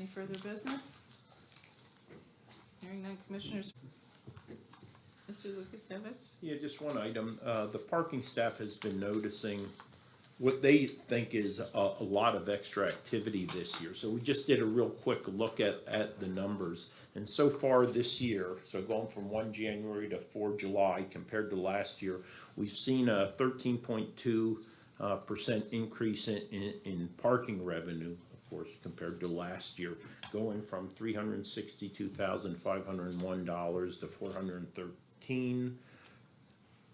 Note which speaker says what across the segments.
Speaker 1: Any further business? Hearing none, Commissioners. Mr. Lukasevich?
Speaker 2: Yeah, just one item. The parking staff has been noticing what they think is a lot of extra activity this year. So we just did a real quick look at the numbers. And so far this year, so going from 1 January to 4 July compared to last year, we've seen a 13.2% increase in parking revenue, of course, compared to last year, going from $362,501 to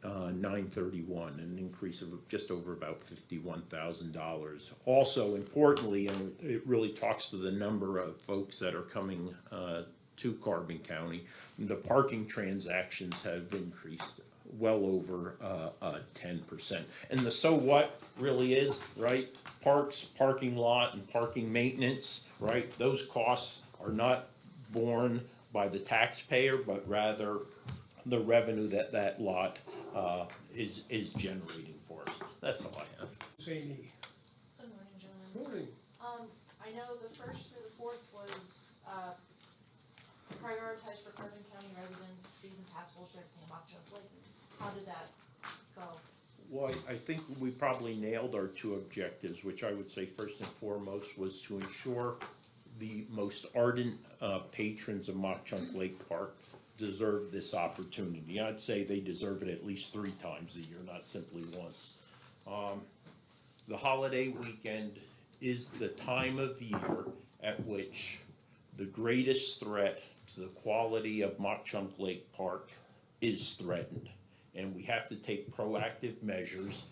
Speaker 2: $413,931, an increase of just over about $51,000. Also, importantly, and it really talks to the number of folks that are coming to Carbon County, the parking transactions have increased well over 10%. And the so what really is, right? Parks, parking lot, and parking maintenance, right? Those costs are not borne by the taxpayer, but rather the revenue that lot is generating for us. That's all I have.
Speaker 3: Zany.
Speaker 4: Good morning, gentlemen.
Speaker 3: Morning.
Speaker 4: I know the 1st through the 4th was prioritized for Carbon County residents, season pass holder and Mock Jump Lake. How did that go?
Speaker 2: Well, I think we probably nailed our two objectives, which I would say first and foremost was to ensure the most ardent patrons of Mock Chunk Lake Park deserve this opportunity. I'd say they deserve it at least 3 times a year, not simply once. The holiday weekend is the time of the year at which the greatest threat to the quality of Mock Chunk Lake Park is threatened. And we have to take proactive measures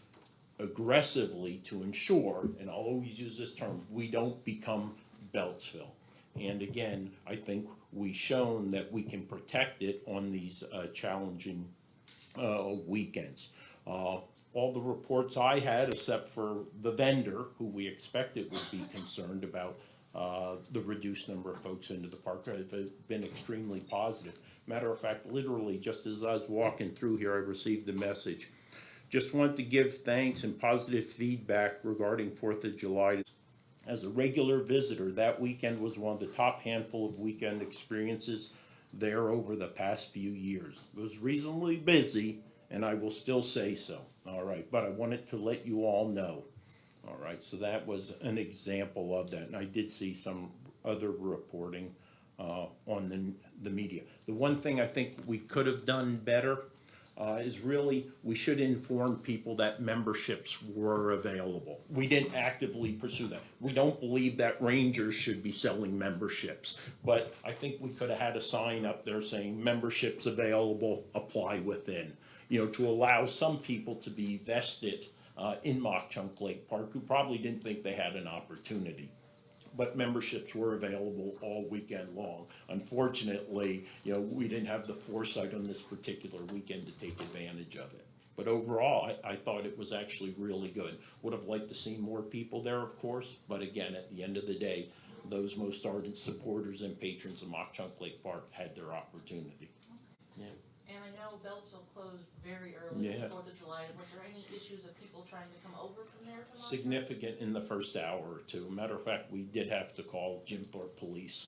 Speaker 2: aggressively to ensure, and I'll always use this term, we don't become Beltsville. And again, I think we've shown that we can protect it on these challenging weekends. All the reports I had, except for the vendor, who we expected would be concerned about the reduced number of folks into the park, have been extremely positive. Matter of fact, literally, just as I was walking through here, I received a message. Just want to give thanks and positive feedback regarding 4th of July. As a regular visitor, that weekend was one of the top handful of weekend experiences there over the past few years. It was reasonably busy, and I will still say so. All right, but I wanted to let you all know. All right, so that was an example of that, and I did see some other reporting on the media. The one thing I think we could have done better is really, we should inform people that memberships were available. We didn't actively pursue that. We don't believe that rangers should be selling memberships, but I think we could have had a sign up there saying memberships available, apply within, to allow some people to be vested in Mock Chunk Lake Park who probably didn't think they had an opportunity. But memberships were available all weekend long. Unfortunately, we didn't have the foresight on this particular weekend to take advantage of it. But overall, I thought it was actually really good. Would have liked to see more people there, of course, but again, at the end of the day, those most ardent supporters and patrons of Mock Chunk Lake Park had their opportunity. Yeah.
Speaker 4: And I know Beltsville closed very early
Speaker 2: Yeah.
Speaker 4: for 4th of July. Was there any issues of people trying to come over from there to Mock Chunk?
Speaker 2: Significant in the first hour or two. Matter of fact, we did have to call Jim Thorpe Police